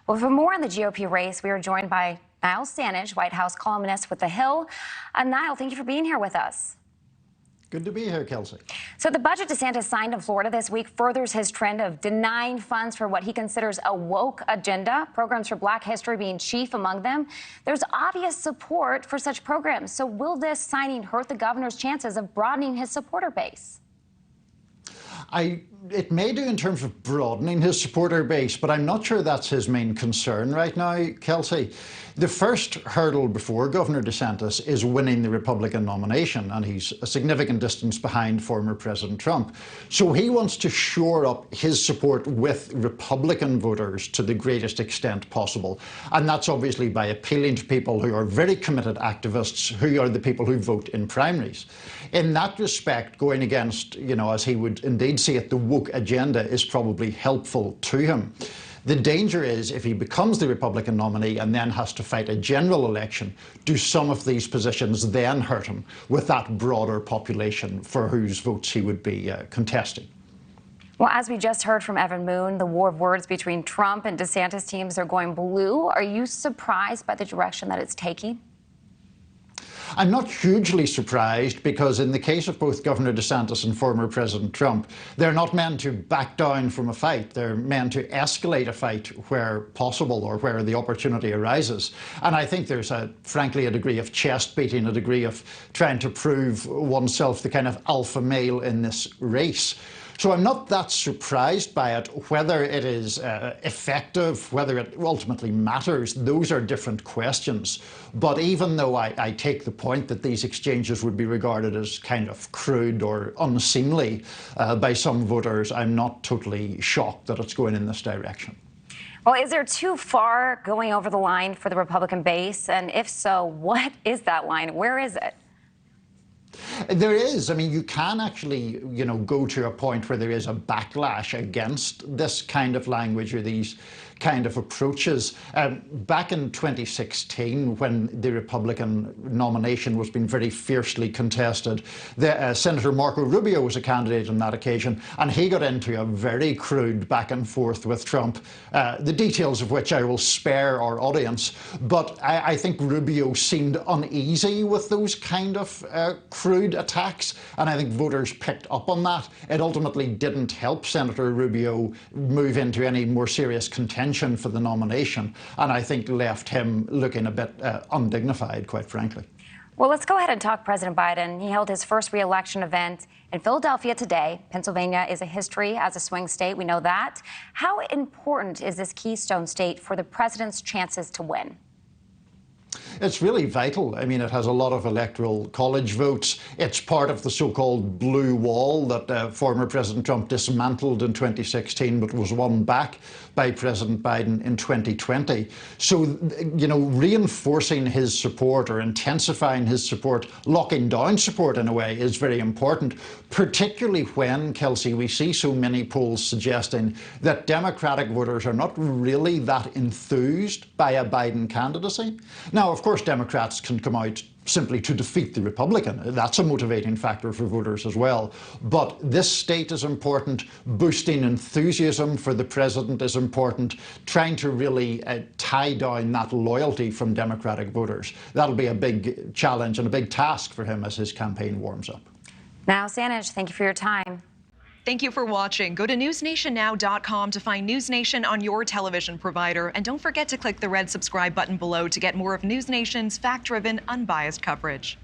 Well, for more on the GOP race, we are joined by Niall Stanage, White House columnist with The Hill. Niall, thank you for being here with us. Good to be here, Kelsey. So the budget DeSantis signed in Florida this week furthers his trend of denying funds for what he considers a woke agenda, programs for Black history being chief among them. There's obvious support for such programs. So will this signing hurt the governor's chances of broadening his supporter base? It may do in terms of broadening his supporter base, but I'm not sure that's his main concern right now, Kelsey. The first hurdle before Governor DeSantis is winning the Republican nomination, and he's a significant distance behind former President Trump. So he wants to shore up his support with Republican voters to the greatest extent possible. And that's obviously by appealing to people who are very committed activists, who are the people who vote in primaries. In that respect, going against, as he would indeed see it, the woke agenda is probably helpful to him. The danger is if he becomes the Republican nominee and then has to fight a general election, do some of these positions then hurt him with that broader population for whose votes he would be contesting? Well, as we just heard from Evan Moon, the war of words between Trump and DeSantis teams are going blue. Are you surprised by the direction that it's taking? I'm not hugely surprised because in the case of both Governor DeSantis and former President Trump, they're not meant to back down from a fight. They're meant to escalate a fight where possible or where the opportunity arises. And I think there's frankly, a degree of chest beating, a degree of trying to prove oneself the kind of alpha male in this race. So I'm not that surprised by it. Whether it is effective, whether it ultimately matters, those are different questions. But even though I take the point that these exchanges would be regarded as kind of crude or unseemly by some voters, I'm not totally shocked that it's going in this direction. Well, is there too far going over the line for the Republican base? And if so, what is that line? Where is it? There is. I mean, you can actually, go to a point where there is a backlash against this kind of language or these kind of approaches. Back in 2016, when the Republican nomination was being very fiercely contested, Senator Marco Rubio was a candidate on that occasion, and he got into a very crude back and forth with Trump, the details of which I will spare our audience. But I think Rubio seemed uneasy with those kind of crude attacks, and I think voters picked up on that. It ultimately didn't help Senator Rubio move into any more serious contention for the nomination, and I think left him looking a bit undignified, quite frankly. Well, let's go ahead and talk President Biden. He held his first re-election event in Philadelphia today. Pennsylvania is a history as a swing state. We know that. How important is this keystone state for the president's chances to win? It's really vital. I mean, it has a lot of electoral college votes. It's part of the so-called blue wall that former President Trump dismantled in 2016, but was won back by President Biden in 2020. So, reinforcing his support or intensifying his support, locking down support in a way, is very important, particularly when, Kelsey, we see so many polls suggesting that Democratic voters are not really that enthused by a Biden candidacy. Now, of course, Democrats can come out simply to defeat the Republican. That's a motivating factor for voters as well. But this state is important. Boosting enthusiasm for the president is important. Trying to really tie down that loyalty from Democratic voters. That'll be a big challenge and a big task for him as his campaign warms up. Niall Stanage, thank you for your time. Thank you for watching. Go to newsnationnow.com to find NewsNation on your television provider. And don't forget to click the red subscribe button below to get more of NewsNation's fact-driven, unbiased coverage.